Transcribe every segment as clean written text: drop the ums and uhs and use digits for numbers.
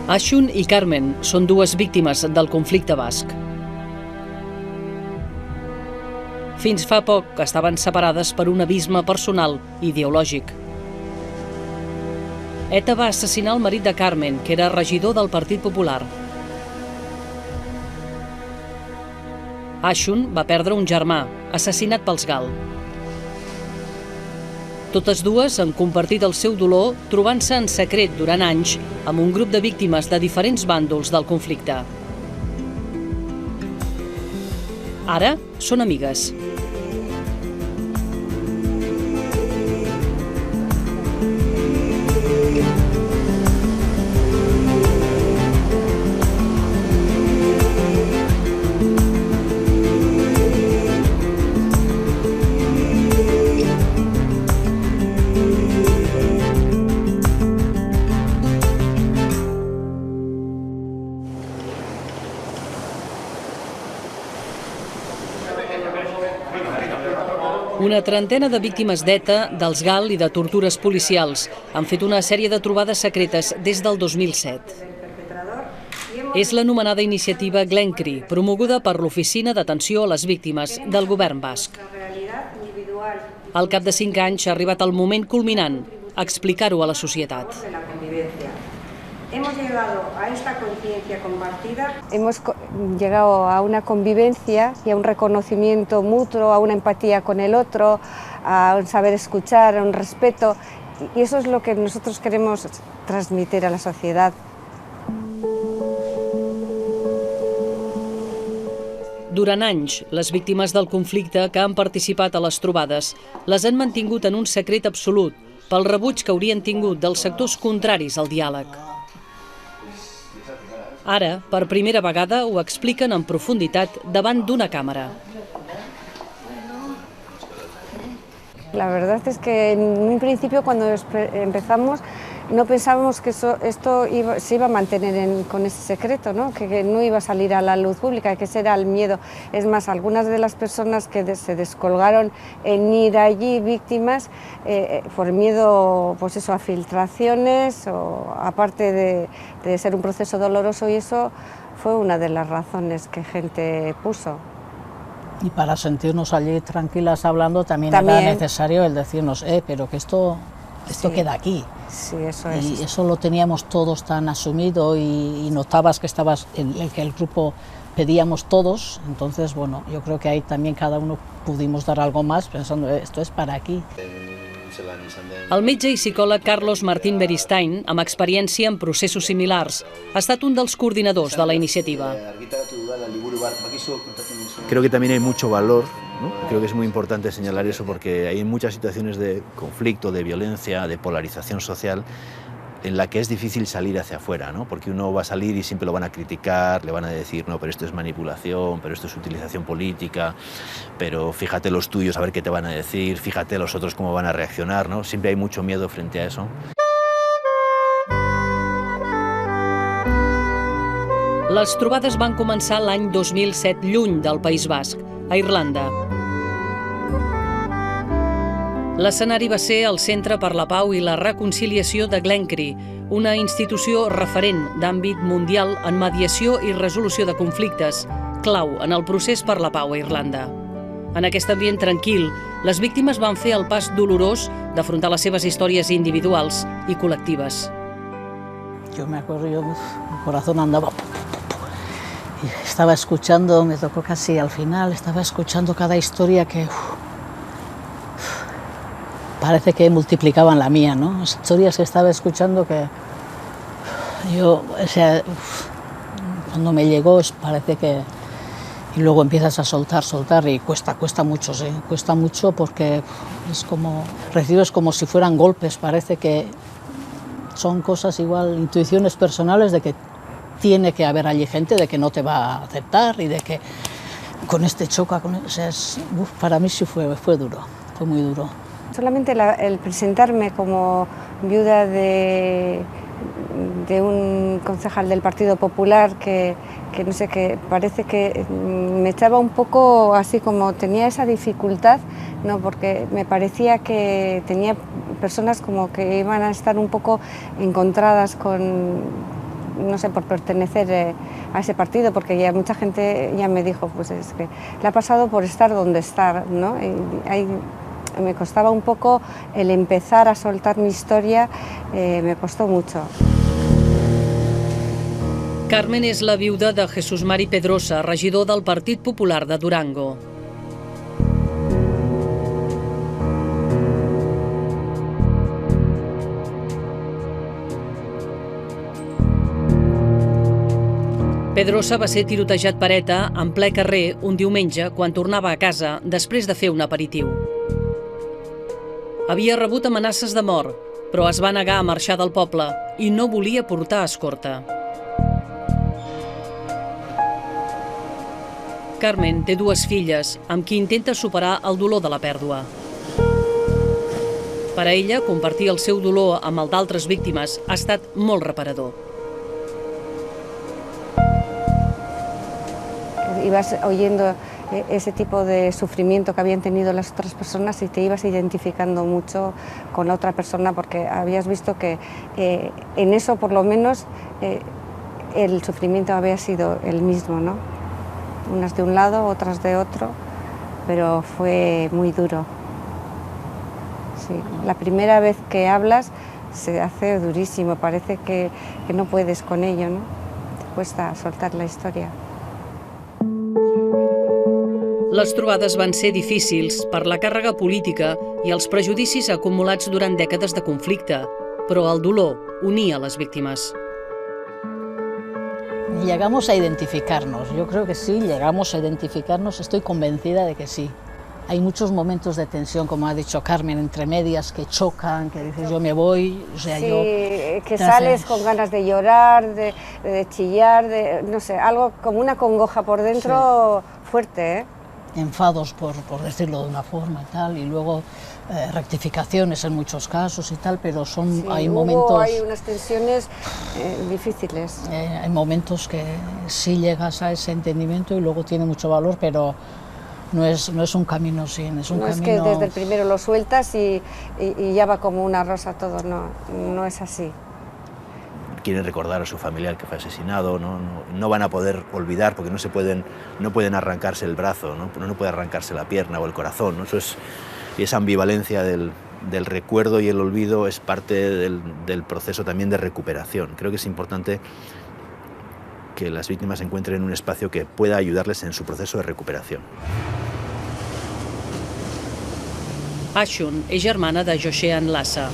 Asun i Carmen són dues víctimes del conflicte basc. Fins fa poc estaven separades per un abisme personal i ideològic. ETA va assassinar el marit de Carmen, que era regidor del Partit Popular. Asun va perdre un germà, assassinat pels GAL. Totes dues han compartit el seu dolor trobant-se en secret durant anys amb un grup de víctimes de diferents bàndols del conflicte. Ara són amigues. Una trentena de víctimes d'ETA, dels GAL i de tortures policials han fet una sèrie de trobades secretes des del 2007. És l'anomenada iniciativa Glencree, promoguda per l'Oficina d'Atenció a les Víctimes del govern basc. Al cap de 5 anys ha arribat el moment culminant, explicar-ho a la societat. Hemos llegado a esta conciencia compartida. Hemos llegado a una convivencia y a un reconocimiento mutuo, a una empatía con el otro, a un saber escuchar, a un respeto. Y eso es lo que nosotros queremos transmitir a la sociedad. Durant anys, les víctimes del conflicte que han participat a les trobades les han mantingut en un secret absolut pel rebuig que haurien tingut dels sectors contraris al diàleg. Ara, per primera vegada, ho expliquen en profunditat davant d'una càmera. La verdad es que en un principio cuando empezamos no pensábamos que esto se iba a mantener con ese secreto, ¿no? Que no iba a salir a la luz pública, que ese era el miedo. Es más, algunas de las personas que se descolgaron en ir allí víctimas por miedo, pues eso, a filtraciones, o aparte de ser un proceso doloroso, y eso fue una de las razones que gente puso. Y para sentirnos allí tranquilas hablando también era necesario el decirnos, pero que esto sí queda aquí. Sí, eso es. Y eso lo teníamos todos tan asumido y notabas que estabas en el que el grupo pedíamos todos. Entonces, bueno, yo creo que ahí también cada uno pudimos dar algo más pensando, esto es para aquí. El metge i psicòleg Carlos Martín Beristain, amb experiència en processos similars, ha estat un dels coordinadors de la iniciativa. Creo que también hay mucho valor, ¿no? Creo que es muy importante señalar eso porque hay muchas situaciones de conflicto, de violencia, de polarización social en la que es difícil salir hacia afuera, ¿no? Porque uno va a salir y siempre lo van a criticar, le van a decir, no, pero esto es manipulación, pero esto es utilización política, pero fíjate los tuyos a ver qué te van a decir, fíjate los otros cómo van a reaccionar, ¿no? Siempre hay mucho miedo frente a eso. Les trobades van començar l'any 2007 lluny del País Basc, a Irlanda. L'escenari va ser el Centre per la Pau i la Reconciliació de Glencree, una institució referent d'àmbit mundial en mediació i resolució de conflictes, clau en el procés per la pau a Irlanda. En aquest ambient tranquil, les víctimes van fer el pas dolorós d'afrontar les seves històries individuals i col·lectives. Yo me acuerdo, mi corazón andaba... Y estaba escuchando, me tocó casi al final, estaba escuchando cada historia que... parece que multiplicaban la mía, ¿no? Historias que estaba escuchando que yo, o sea, cuando me llegó parece que... Y luego empiezas a soltar y cuesta mucho, sí, cuesta mucho porque es como... recibes como si fueran golpes, parece que son cosas igual, intuiciones personales de que tiene que haber allí gente, de que no te va a aceptar y de que con este choca, o sea, para mí sí fue duro, fue muy duro. Solamente el presentarme como viuda de un concejal del Partido Popular que no sé, que parece que me echaba un poco así, como tenía esa dificultad, ¿no? Porque me parecía que tenía personas como que iban a estar un poco encontradas con no sé, por pertenecer a ese partido, porque ya mucha gente ya me dijo, pues es que le ha pasado por estar donde está, ¿no? Me costaba un poco el empezar a soltar mi historia, me costó mucho. Carmen és la viuda de Jesús Mari Pedrosa, regidor del Partit Popular de Durango. Pedrosa va ser tirotejat per ETA en ple carrer un diumenge quan tornava a casa després de fer un aperitiu. Havia rebut amenaces de mort, però es va negar a marxar del poble i no volia portar escorta. Carmen té 2 filles, amb qui intenta superar el dolor de la pèrdua. Per a ella, compartir el seu dolor amb el d'altres víctimes ha estat molt reparador. Ibas oyendo ese tipo de sufrimiento que habían tenido las otras personas y te ibas identificando mucho con la otra persona porque habías visto que en eso por lo menos el sufrimiento había sido el mismo, ¿no? Unas de un lado, otras de otro, pero fue muy duro. Sí, la primera vez que hablas se hace durísimo, parece que no puedes con ello, ¿no? Te cuesta soltar la historia. Les trobades van ser difícils per la càrrega política i els prejudicis acumulats durant dècades de conflicte, però el dolor unia les víctimes. Llegamos a identificarnos, yo creo que sí, llegamos a identificarnos, estoy convencida de que sí. Hay muchos momentos de tensión, como ha dicho Carmen, entre medias que chocan, que dices yo me voy, o sea, sí, yo... que sales con ganas de llorar, de chillar, no sé, algo como una congoja por dentro fuerte, ¿eh? Enfados, por decirlo de una forma y tal, y luego rectificaciones en muchos casos y tal, pero son, sí, hay momentos... Hay unas tensiones difíciles. Hay momentos que sí llegas a ese entendimiento y luego tiene mucho valor, pero no es un camino sin, es un camino... No es que desde el primero lo sueltas y ya va como una rosa todo, no es así. Quieren recordar a su familiar que fue asesinado, no van a poder olvidar porque no pueden arrancarse el brazo, no puede arrancarse la pierna o el corazón, ¿no? Y esa ambivalencia del recuerdo y el olvido es parte del proceso también de recuperación. Creo que es importante que las víctimas encuentren un espacio que pueda ayudarles en su proceso de recuperación. Ashun és germana de Joshean Lassa.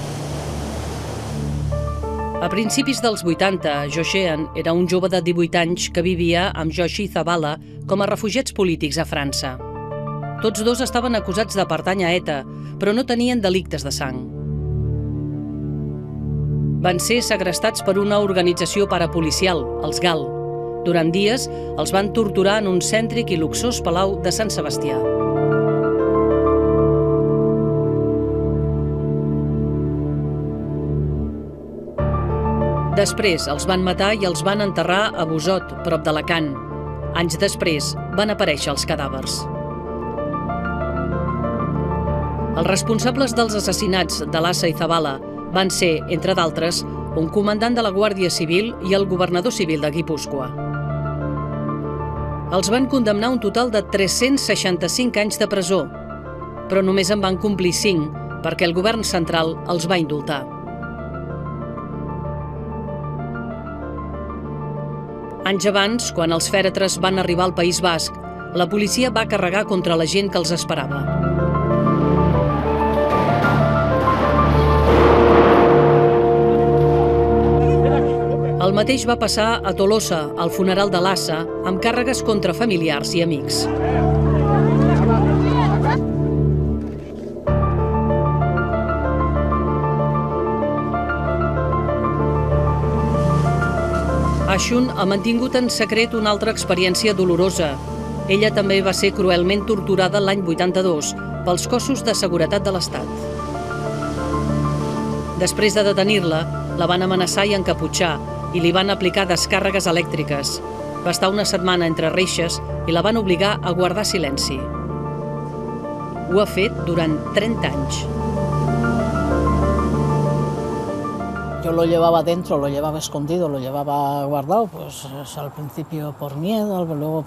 A principis dels 80, Joshean era un jove de 18 anys que vivia amb Joshi Zabala com a refugiats polítics a França. Tots 2 estaven acusats de pertànyer a ETA, però no tenien delictes de sang. Van ser segrestats per una organització parapolicial, els GAL. Durant dies els van torturar en un cèntric i luxós palau de Sant Sebastià. Després els van matar i els van enterrar a Busot, prop d'Alacant. Anys després van aparèixer els cadàvers. Els responsables dels assassinats de Lassa i Zabala van ser, entre d'altres, un comandant de la Guàrdia Civil i el governador civil de Guipúscoa. Els van condemnar un total de 365 anys de presó, però només en van complir 5 perquè el govern central els va indultar. Anys abans, quan els fèretres van arribar al País Basc, la policia va carregar contra la gent que els esperava. El mateix va passar a Tolosa, al funeral de Lassa, amb càrregues contra familiars i amics. Ashun ha mantingut en secret una altra experiència dolorosa. Ella també va ser cruelment torturada l'any 82 pels cossos de seguretat de l'Estat. Després de detenir-la, la van amenaçar i encaputxar i li van aplicar descàrregues elèctriques. Va estar una setmana entre reixes i la van obligar a guardar silenci. Ho ha fet durant 30 anys. Yo lo llevaba dentro, lo llevaba escondido, lo llevaba guardado, pues al principio por miedo, luego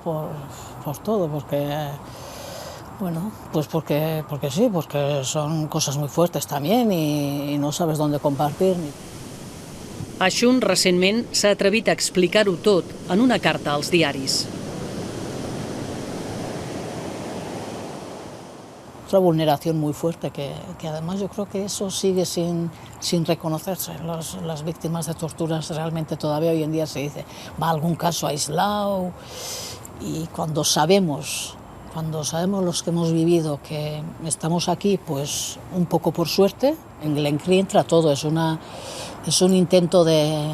por todo, porque, bueno, pues porque sí, porque son cosas muy fuertes también y no sabes dónde compartir. Ashun recentment s'ha atrevit a explicar-ho tot en una carta als diaris. Otra vulneración muy fuerte que además yo creo que eso sigue sin reconocerse. Las víctimas de torturas realmente todavía hoy en día se dice, va a algún caso aislado, y cuando sabemos los que hemos vivido que estamos aquí, pues un poco por suerte, en el ENCRI entra todo, es un intento de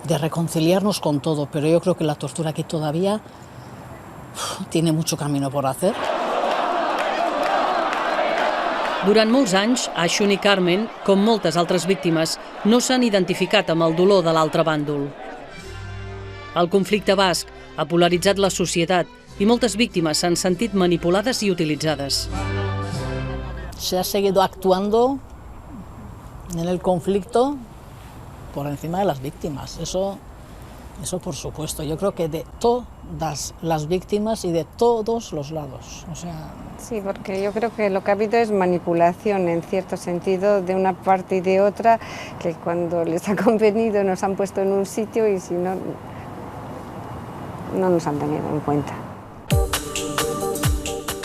reconciliarnos con todo, pero yo creo que la tortura aquí todavía tiene mucho camino por hacer. Durant molts anys, Ashun i Carmen, com moltes altres víctimes, no s'han identificat amb el dolor de l'altre bàndol. El conflicte basc ha polaritzat la societat i moltes víctimes s'han sentit manipulades i utilitzades. Se ha seguido actuando en el conflicto por encima de las víctimas. Eso por supuesto. Yo creo que de todas las víctimas y de todos los lados. O sea... Sí, porque yo creo que lo que ha habido es manipulación en cierto sentido de una parte y de otra, que cuando les ha convenido nos han puesto en un sitio y si no, no nos han tenido en cuenta.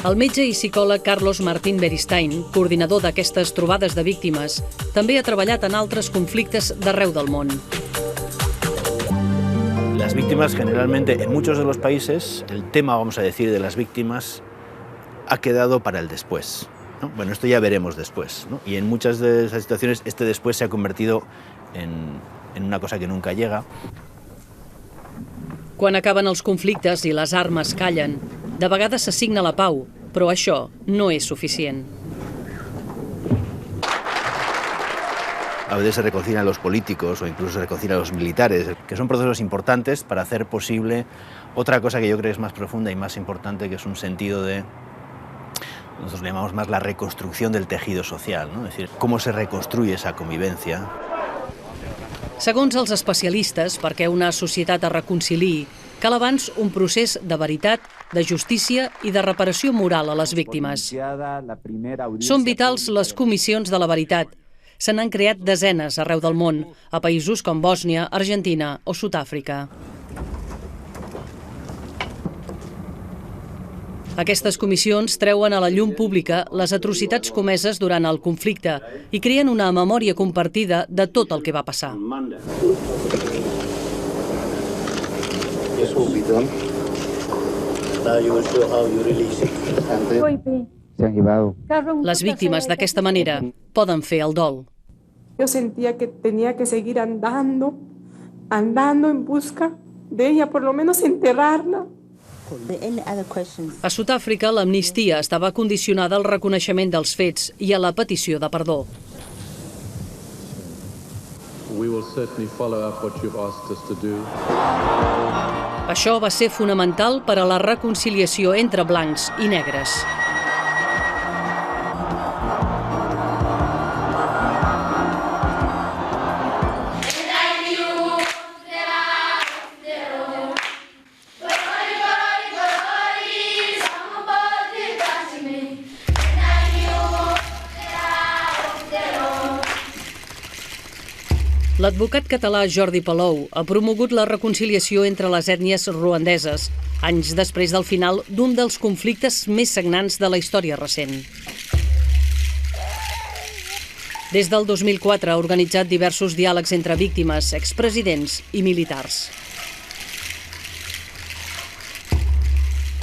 El metge i psicòleg Carlos Martín Beristain, coordinador d'aquestes trobades de víctimes, també ha treballat en altres conflictes d'arreu del món. Las víctimas generalmente, en muchos de los países, el tema, vamos a decir, de las víctimas ha quedado para el después, ¿no? Bueno, esto ya veremos después, ¿no? Y en muchas de esas situaciones este después se ha convertido en una cosa que nunca llega. Quan acaben els conflictes i les armes callen, de vegades s'assigna la pau, però això no és suficient. A veces se reconcilian los políticos o incluso se reconcilian los militares, que son procesos importantes para hacer posible otra cosa que yo creo es más profunda y más importante, que es un sentido de, nosotros le llamamos más la reconstrucción del tejido social, ¿no? Es decir, cómo se reconstruye esa convivencia. Segons els especialistes, perquè una societat es reconciliï, cal abans un procés de veritat, de justícia i de reparació moral a les víctimes. Són vitals les comissions de la veritat. Se n'han creat desenes arreu del món, a països com Bòsnia, Argentina o Sud-àfrica. Aquestes comissions treuen a la llum pública les atrocitats comeses durant el conflicte i creen una memòria compartida de tot el que va passar. Les víctimes d'aquesta manera poden fer el dol. Yo sentía que tenía que seguir andando en busca de ella, por lo menos enterrarla. A Sud-àfrica, l'amnistia estava condicionada al reconeixement dels fets i a la petició de perdó. Això va ser fonamental per a la reconciliació entre blancs i negres. L'advocat català Jordi Palou ha promogut la reconciliació entre les ètnies ruandeses, anys després del final d'un dels conflictes més sagnants de la història recent. Des del 2004 ha organitzat diversos diàlegs entre víctimes, expresidents i militars.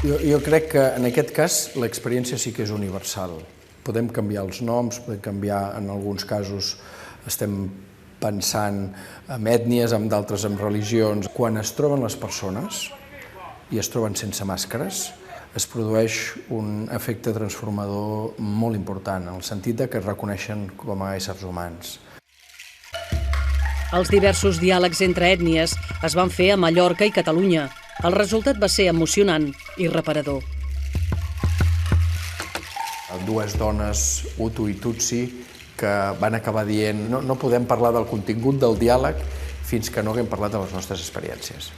Jo crec que en aquest cas l'experiència sí que és universal. Podem canviar els noms, podem canviar, en alguns casos estem pensant en ètnies, en d'altres en religions. Quan es troben les persones i es troben sense màscares, es produeix un efecte transformador molt important, en el sentit que es reconeixen com a éssers humans. Els diversos diàlegs entre ètnies es van fer a Mallorca i Catalunya. El resultat va ser emocionant i reparador. Dues dones, Hutu i Tutsi, que van acabar dient no podem parlar del contingut del diàleg fins que no haguem parlat de les nostres experiències.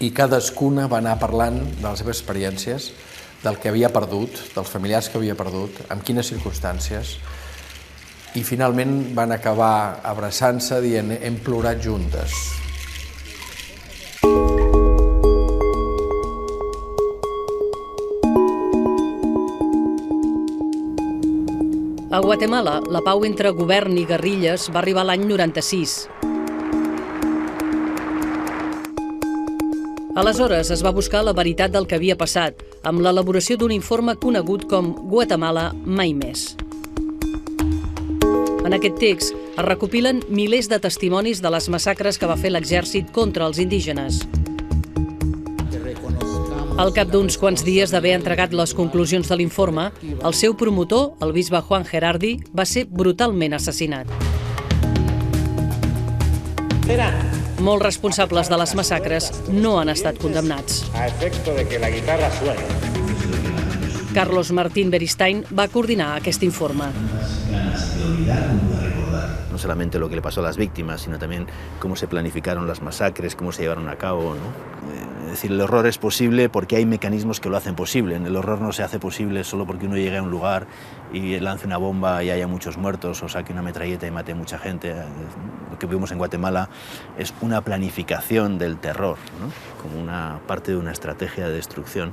I cadascuna va anar parlant de les seves experiències, del que havia perdut, dels familiars que havia perdut, en quines circumstàncies, i finalment van acabar abraçant-se dient hem plorat juntes. A Guatemala, la pau entre govern i guerrilles va arribar l'any 96. Aleshores es va buscar la veritat del que havia passat, amb l'elaboració d'un informe conegut com Guatemala mai més. En aquest text es recopilen milers de testimonis de les massacres que va fer l'exèrcit contra els indígenes. Al cap d'uns quants dies d'haver entregat les conclusions de l'informe, el seu promotor, el bisbe Juan Gerardi, va ser brutalment assassinat. Molts responsables de les massacres no han estat condemnats. Carlos Martín Beristain va coordinar aquest informe. No solamente lo que le pasó a las víctimas, sino también cómo se planificaron las masacres, cómo se llevaron a cabo, ¿no? Es decir, el horror es posible porque hay mecanismos que lo hacen posible. El horror no se hace posible solo porque uno llegue a un lugar y lance una bomba y haya muchos muertos o saque una metralleta y mate mucha gente. Lo que vimos en Guatemala es una planificación del terror, ¿no? Como una parte de una estrategia de destrucción.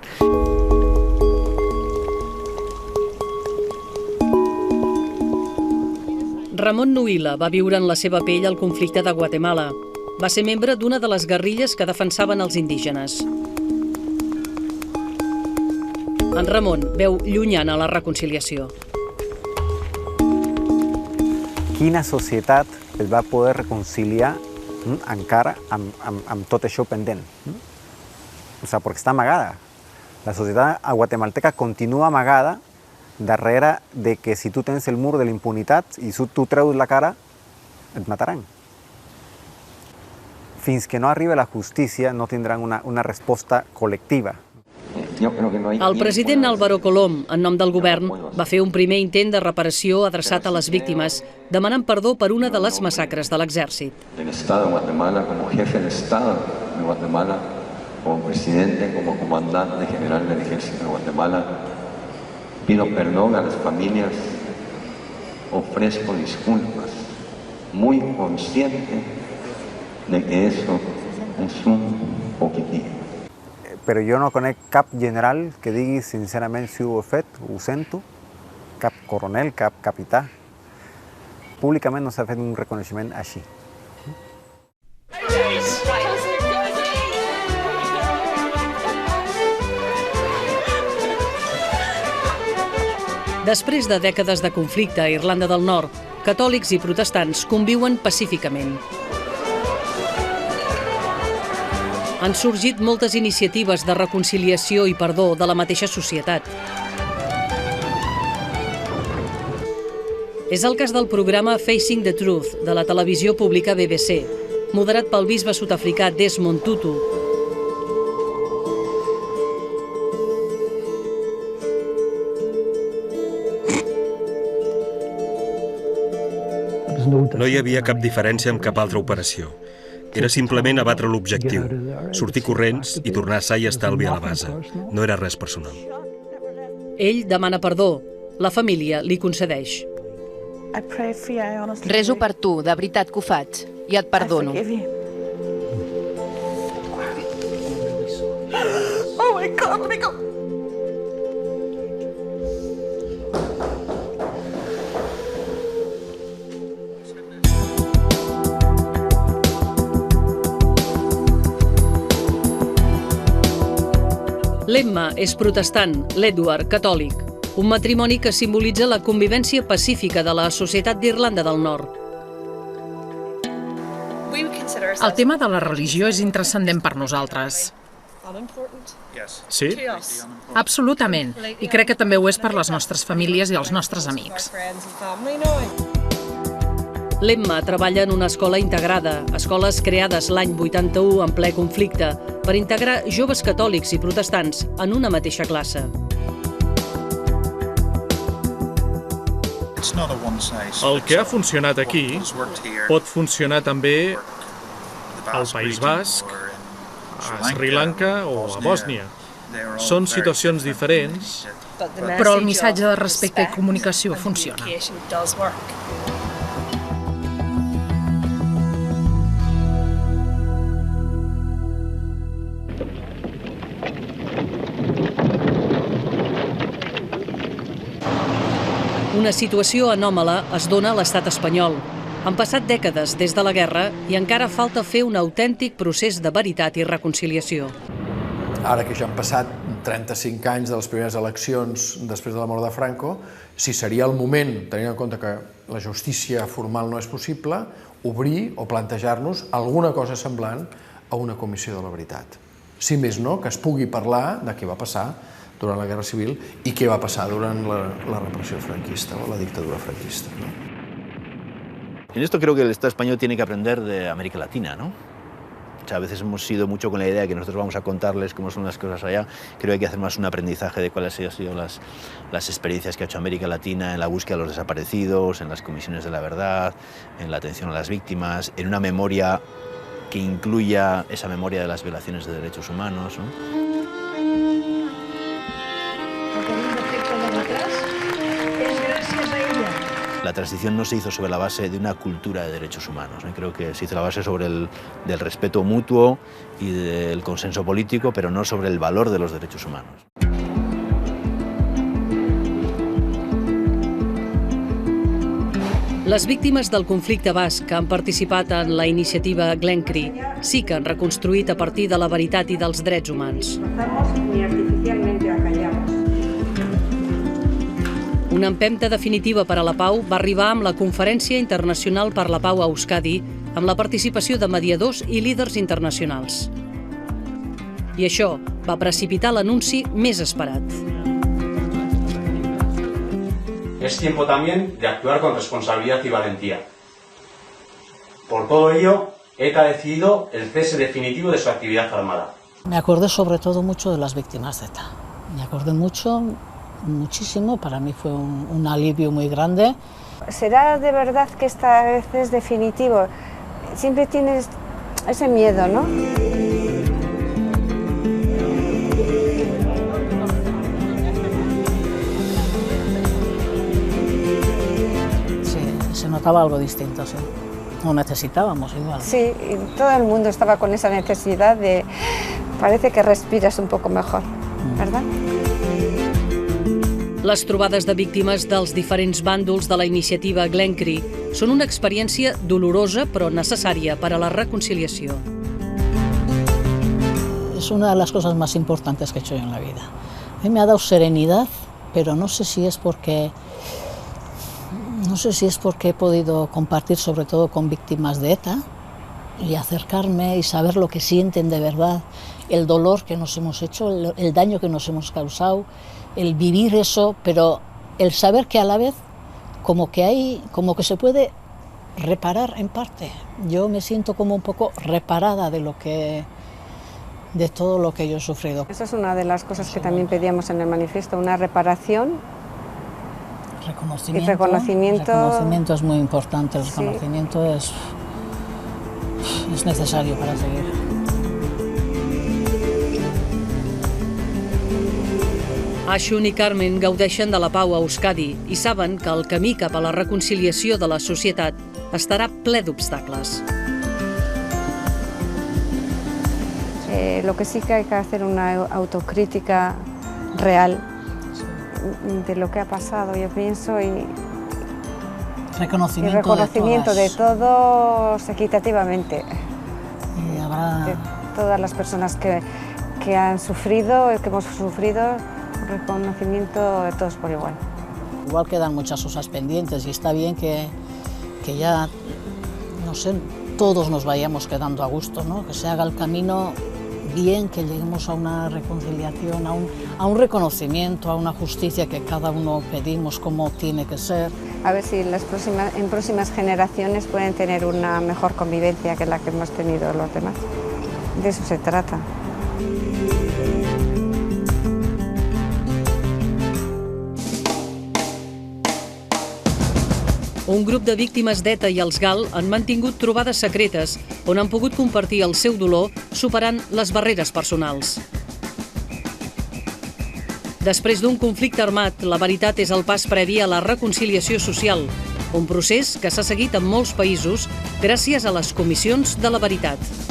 Ramon Nuila va viure en la seva pell el conflicte de Guatemala. Va ser membre d'una de les guerrilles que defensaven els indígenes. En Ramon veu llunyana la reconciliació. Quina societat es va poder reconciliar encara amb tot això pendent? O sigui, perquè està amagada. La societat guatemalteca continua amagada darrere de que si tu tens el mur de la impunitat i tu treus la cara, et mataran. Fins que no arribi la justícia no tindran una resposta col·lectiva. El president Álvaro Colom, en nom del govern, va fer un primer intent de reparació adreçat a les víctimes, demanant perdó per una de les massacres de l'exèrcit. L'Estat de Guatemala, com a jefe de l'Estat de Guatemala, com a president, com a comandante general del ejército de Guatemala, pido perdón a las familias, ofrezco disculpas, muy consciente de que eso es un poquitín. Però jo no conec cap general que digui sincerament si ho he fet, ho sento, cap coronel, cap capità. Públicament no s'ha fet un reconeixement així. Després de dècades de conflicte a Irlanda del Nord, catòlics i protestants conviuen pacíficament. Han sorgit moltes iniciatives de reconciliació i perdó de la mateixa societat. És el cas del programa Facing the Truth de la televisió pública BBC, moderat pel bisbe sud-africà Desmond Tutu. No hi havia cap diferència amb cap altra operació. Era simplement abatre l'objectiu, sortir corrents i tornar sa i estalvi a la base. No era res personal. Ell demana perdó. La família li concedeix. Reso per tu, de veritat que ho faig. I et perdono. Oh my God, let me go. L'Emma és protestant, l'Edward, catòlic. Un matrimoni que simbolitza la convivència pacífica de la societat d'Irlanda del Nord. El tema de la religió és intranscendent per nosaltres. Sí? Absolutament. I crec que també ho és per les nostres famílies i els nostres amics. L'Emma treballa en una escola integrada, escoles creades l'any 81 en ple conflicte, per integrar joves catòlics i protestants en una mateixa classe. El que ha funcionat aquí pot funcionar també al País Basc, a Sri Lanka o a Bòsnia. Són situacions diferents, però el missatge de respecte i comunicació funciona. Una situació anòmala es dona a l'estat espanyol. Han passat dècades des de la guerra i encara falta fer un autèntic procés de veritat i reconciliació. Ara que ja han passat 35 anys de les primeres eleccions després de la mort de Franco, si seria el moment, tenint en compte que la justícia formal no és possible, obrir o plantejar-nos alguna cosa semblant a una comissió de la veritat. Si més no, que es pugui parlar de què va passar durant la Guerra Civil i què va passar durant la repressió franquista o la dictadura franquista, ¿no? En esto creo que el Estado español tiene que aprender de América Latina, ¿no? O sea, a veces hemos ido mucho con la idea de que nosotros vamos a contarles cómo son las cosas allá. Creo que hay que hacer más un aprendizaje de cuáles han sido las experiencias que ha hecho América Latina en la búsqueda de los desaparecidos, en las comisiones de la verdad, en la atención a las víctimas, en una memoria que incluya esa memoria de las violaciones de derechos humanos, ¿no? La transición no se hizo sobre la base de una cultura de derechos humanos, ¿no? Creo que se hizo la base sobre del respeto mutuo y del consenso político, pero no sobre el valor de los derechos humanos. Les víctimes del conflicte basc que han participat en la iniciativa Glencree sí que han reconstruït a partir de la veritat i dels drets humans. Una empenta definitiva per a la pau va arribar amb la Conferència Internacional per la Pau a Euskadi, amb la participació de mediadors i líders internacionals. I això va precipitar l'anunci més esperat. Es tiempo también de actuar con responsabilidad y valentía. Por todo ello, ETA ha decidido el cese definitivo de su actividad armada. Me acordé sobre todo mucho de las víctimas de ETA. Me acordé muchísimo, para mí fue un alivio muy grande. ¿Será de verdad que esta vez es definitivo? Siempre tienes ese miedo, ¿no? Sí, se notaba algo distinto, sí. Lo necesitábamos igual. Sí, y todo el mundo estaba con esa necesidad de... Parece que respiras un poco mejor, ¿verdad? Les trobades de víctimes dels diferents bàndols de la iniciativa Glencree són una experiència dolorosa però necessària per a la reconciliació. Es una de las cosas más importantes que he hecho yo en la vida. A mí me ha dado serenidad, pero no sé si es porque he podido compartir sobre todo con víctimas de ETA y acercarme y saber lo que sienten de verdad, el dolor que nos hemos hecho, el daño que nos hemos causado, el vivir eso, pero el saber que a la vez como que se puede reparar en parte. Yo me siento como un poco reparada de todo lo que yo he sufrido. Esa es una de las cosas que también pedíamos en el manifiesto, una reparación. Reconocimiento. Y reconocimiento. El reconocimiento es muy importante, el reconocimiento es necesario para seguir. Ashun i Carmen gaudeixen de la pau a Euskadi i saben que el camí cap a la reconciliació de la societat estarà ple d'obstacles. Lo que sí que hay que hacer una autocrítica real de lo que ha pasado, yo pienso, y reconocimiento de todos equitativamente, de todas las personas que han sufrido, que hemos sufrido, reconocimiento de todos por igual. Igual quedan muchas cosas pendientes y está bien que ya, no sé, todos nos vayamos quedando a gusto, ¿no? Que se haga el camino bien, que lleguemos a una reconciliación, a un reconocimiento, a una justicia que cada uno pedimos como tiene que ser. A ver si en próximas generaciones pueden tener una mejor convivencia que la que hemos tenido los demás. De eso se trata. Un grup de víctimes d'ETA i els GAL han mantingut trobades secretes on han pogut compartir el seu dolor superant les barreres personals. Després d'un conflicte armat, la veritat és el pas previ a la reconciliació social, un procés que s'ha seguit en molts països gràcies a les comissions de la veritat.